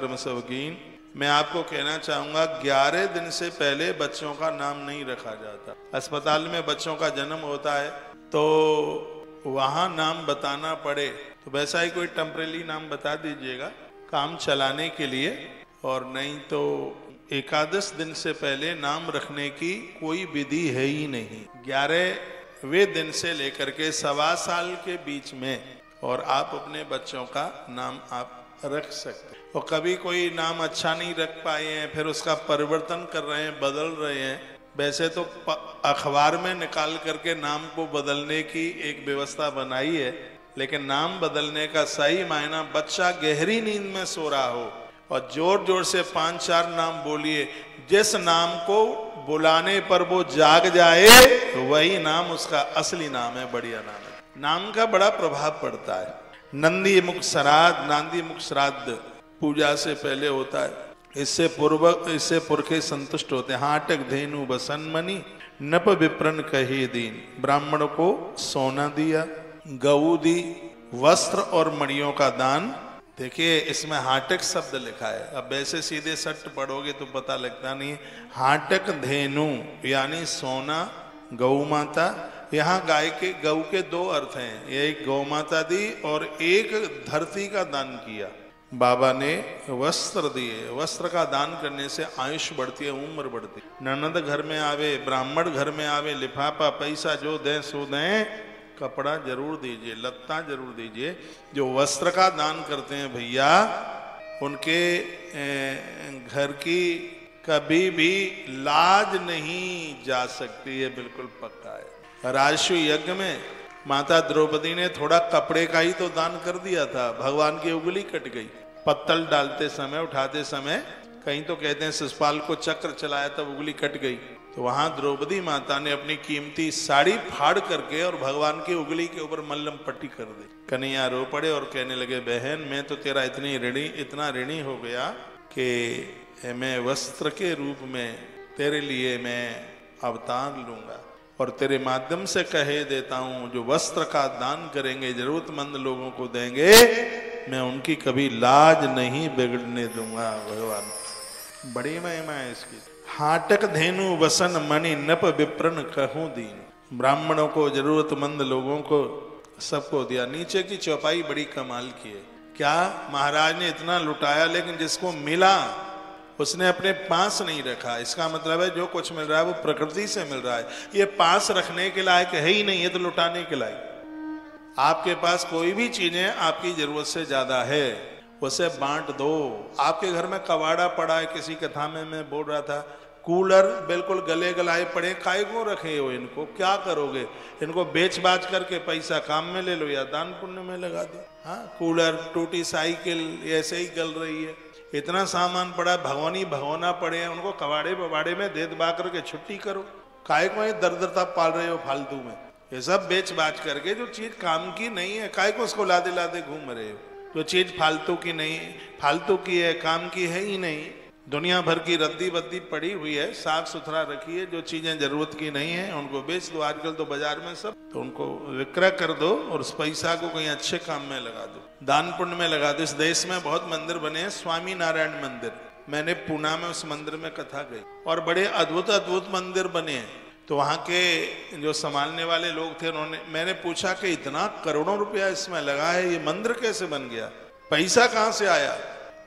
धर्म सबकीन। मैं आपको कहना चाहूँगा 11 दिन से पहले बच्चों का नाम नहीं रखा जाता। अस्पताल में बच्चों का जन्म होता है तो वहाँ नाम बताना पड़े तो वैसा ही कोई टेम्परेरी नाम बता दीजिएगा काम चलाने के लिए, और नहीं तो एकादश दिन से पहले नाम रखने की कोई विधि है ही नहीं। 11वें दिन से लेकर के 1.25 साल के बीच में और आप अपने बच्चों का नाम आप रख सकते। और कभी कोई नाम अच्छा नहीं रख पाए हैं फिर उसका परिवर्तन कर रहे हैं, बदल रहे हैं। वैसे तो अखबार में निकाल करके नाम को बदलने की एक व्यवस्था बनाई है, लेकिन नाम बदलने का सही मायना बच्चा गहरी नींद में सो रहा हो और जोर जोर से 5-4 नाम बोलिए, जिस नाम को बुलाने पर वो जाग जाए तो वही नाम उसका असली नाम है, बढ़िया नाम है। नाम का बड़ा प्रभाव पड़ता है। नंदी मुख श्राद्ध, नांदी मुख श्राद्ध पूजा से पहले होता है। इससे पुरखे संतुष्ट होते हैं। हाटक धेनु बसन मनी नप विप्रन कहे दीन। ब्राह्मण को सोना दिया, गऊ दी, वस्त्र और मणियों का दान। देखिए इसमें हाटक शब्द लिखा है, अब वैसे सीधे सट पढ़ोगे तो पता लगता नहीं। हाटक धेनु यानी सोना, गौ माता। यहाँ गऊ के 2 अर्थ हैं, एक गौ माता दी और एक धरती का दान किया। बाबा ने वस्त्र दिए, वस्त्र का दान करने से आयुष बढ़ती है, उम्र बढ़ती है। ननद घर में आवे, ब्राह्मण घर में आवे, लिफाफा पैसा जो दें सो दें, कपड़ा जरूर दीजिए, लत्ता जरूर दीजिए। जो वस्त्र का दान करते हैं भैया, उनके घर की कभी भी लाज नहीं जा सकती है, बिल्कुल पक्का है। राजस्व यज्ञ में माता द्रौपदी ने थोड़ा कपड़े का ही तो दान कर दिया था, भगवान की उंगली कट गई। पत्तल डालते समय, उठाते समय, कहीं तो कहते हैं शिशुपाल को चक्र चलाया तब उंगली कट गई। तो वहां द्रौपदी माता ने अपनी कीमती साड़ी फाड़ करके और भगवान की उंगली के ऊपर मल्लम पट्टी कर दी। कन्हैया रो पड़े और कहने लगे, बहन मैं तो तेरा इतना ऋणी हो गया कि मैं वस्त्र के रूप में तेरे लिए मैं अवतार लूंगा और तेरे माध्यम से कहे देता हूं, जो वस्त्र का दान करेंगे, जरूरतमंद लोगों को देंगे, मैं उनकी कभी लाज नहीं बिगड़ने दूंगा। भगवान बड़ी महिमा है इसकी। हाटक धेनु वसन मणि नप विप्रन कहूं दीन। ब्राह्मणों को, जरूरतमंद लोगों को, सबको दिया। नीचे की चौपाई बड़ी कमाल की है। क्या महाराज ने इतना लुटाया, लेकिन जिसको मिला उसने अपने पास नहीं रखा। इसका मतलब है जो कुछ मिल रहा है वो प्रकृति से मिल रहा है, ये पास रखने के लायक है ही नहीं, ये तो लुटाने के लायक। आपके पास कोई भी चीजें आपकी जरूरत से ज्यादा है, उसे बांट दो। आपके घर में कबाड़ा पड़ा है, किसी कथा में मैं बोल रहा था, कूलर बिल्कुल गले गलाए पड़े, काय को रखे हो इनको, क्या करोगे? इनको बेच बाच करके पैसा काम में ले लो या दान पुण्य में लगा दो। हाँ, कूलर, टूटी साइकिल ऐसे ही गल रही है, इतना सामान पड़ा, भगवाना पड़े हैं, उनको कबाड़े बबाड़े में दे दबा करके छुट्टी करो। काय को ये दरदरता पाल रहे हो फालतू में? ये सब बेच बाच करके जो चीज काम की नहीं है, काय को उसको लादे लादे घूम रहे हो? जो चीज फालतू की नहीं, फालतू की है, काम की है ही नहीं। दुनिया भर की रद्दी बद्दी पड़ी हुई है, साफ सुथरा रखिए। जो चीजें जरूरत की नहीं है उनको बेच दो। आजकल तो बाजार में सब, तो उनको विक्रय कर दो और उस पैसा को कहीं अच्छे काम में लगा दो, दान पुण्य में लगा दो। इस देश में बहुत मंदिर बने हैं, स्वामी नारायण मंदिर, मैंने पूना में उस मंदिर में कथा गई, और बड़े अद्भुत अद्भुत मंदिर बने हैं। तो वहाँ के जो संभालने वाले लोग थे, मैंने पूछा कि इतना करोड़ों रुपया इसमें लगा है, ये मंदिर कैसे बन गया, पैसा कहाँ से आया?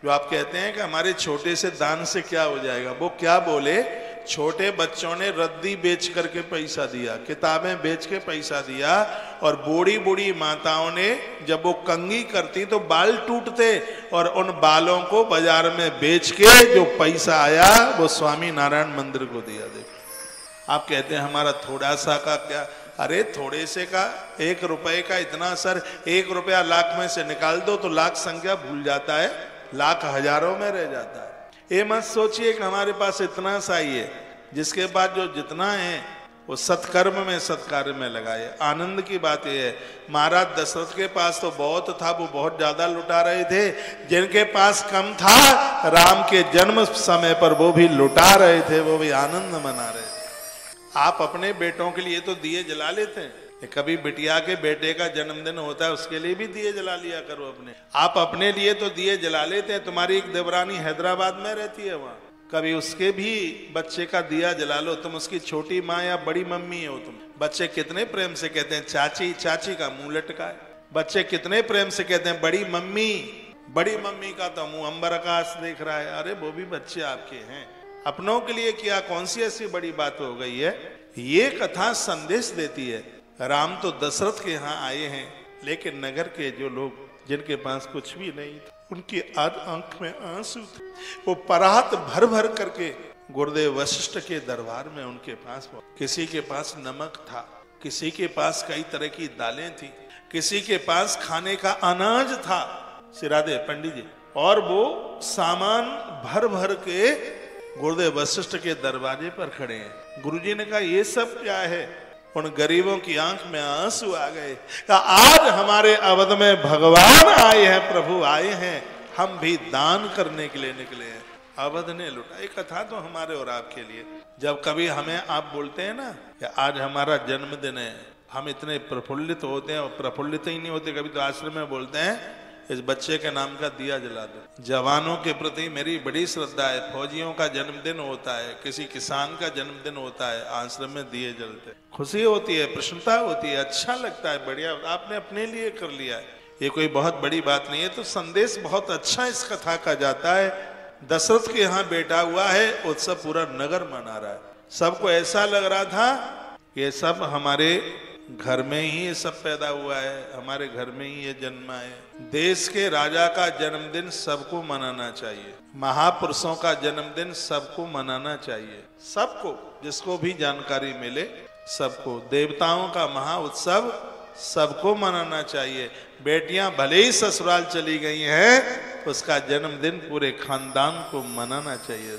जो आप कहते हैं कि हमारे छोटे से दान से क्या हो जाएगा, वो क्या बोले, छोटे बच्चों ने रद्दी बेच करके पैसा दिया, किताबें बेच के पैसा दिया, और बूढ़ी बूढ़ी माताओं ने जब वो कंघी करती तो बाल टूटते, और उन बालों को बाजार में बेच के जो पैसा आया वो स्वामी नारायण मंदिर को दिया। देखो, आप कहते हैं हमारा थोड़ा सा का क्या, अरे थोड़े से का 1 रुपए का इतना असर। 1 रुपया लाख में से निकाल दो तो लाख संख्या भूल जाता है, लाख हजारों में रह जाता है। ये मत सोचिए कि हमारे पास इतना सा ही है, जिसके बाद जो जितना है वो सत्कर्म में सत्कार्य में लगाए। आनंद की बात यह है, महाराज दशरथ के पास तो बहुत था, वो बहुत ज्यादा लुटा रहे थे। जिनके पास कम था, राम के जन्म समय पर वो भी लुटा रहे थे, वो भी आनंद मना रहे थे। आप अपने बेटों के लिए तो दिए जला लेते हैं, कभी बिटिया के बेटे का जन्मदिन होता है, उसके लिए भी दिए जला लिया करो अपने। आप अपने लिए तो दिए जला लेते हैं, तुम्हारी एक देवरानी हैदराबाद में रहती है, वहां कभी उसके भी बच्चे का दिया जला लो। तुम उसकी छोटी माँ या बड़ी मम्मी हो तुम। बच्चे कितने प्रेम से कहते हैं चाची, चाची का मुंह लटका है। बच्चे कितने प्रेम से कहते हैं बड़ी मम्मी, बड़ी मम्मी का तो मुंह अंबर आकाश देख रहा है। अरे वो भी बच्चे आपके हैं, अपनों के लिए किया, कौन सी ऐसी बड़ी बात हो गई है। ये कथा संदेश देती है, राम तो दशरथ के यहाँ आए हैं, लेकिन नगर के जो लोग जिनके पास कुछ भी नहीं था, उनकी आज आंख में आंसू थे। वो परात भर भर करके गुरुदेव वशिष्ठ के दरबार में उनके पास, किसी के पास नमक था, किसी के पास कई तरह की दालें थी, किसी के पास खाने का अनाज था, सिरादे पंडित जी, और वो सामान भर भर के गुरुदेव वशिष्ठ के दरवाजे पर खड़े हैं। गुरुजी ने कहा ये सब क्या है। उन गरीबों की आंख में आंसू आ गए। कहा आज हमारे अवध में भगवान आए हैं, प्रभु आए हैं, हम भी दान करने के लिए निकले हैं। अवध ने लुटा। एक कथा तो हमारे और आपके लिए, जब कभी हमें आप बोलते हैं ना कि आज हमारा जन्मदिन है, हम इतने प्रफुल्लित होते हैं, और प्रफुल्लित ही नहीं होते, कभी तो आश्रम में बोलते हैं इस बच्चे के नाम का दिया जला दो। जवानों के प्रति मेरी बड़ी श्रद्धा है। फौजियों का जन्मदिन होता है, किसी किसान का जन्मदिन होता है, आश्रम में दिए जलते, खुशी होती है, प्रसन्नता होती है, अच्छा लगता है, बढ़िया आपने अपने लिए कर लिया है, ये कोई बहुत बड़ी बात नहीं है। तो संदेश बहुत अच्छा इस कथा का जाता है। दशरथ के यहाँ बेटा हुआ है, उत्सव पूरा नगर मना रहा है। सबको ऐसा लग रहा था ये सब हमारे घर में ही ये सब पैदा हुआ है, हमारे घर में ही ये जन्मा है। देश के राजा का जन्मदिन सबको मनाना चाहिए, महापुरुषों का जन्मदिन सबको मनाना चाहिए, सबको, जिसको भी जानकारी मिले सबको। देवताओं का महा उत्सव सबको मनाना चाहिए। बेटियां भले ही ससुराल चली गई हैं, उसका जन्मदिन पूरे खानदान को मनाना चाहिए।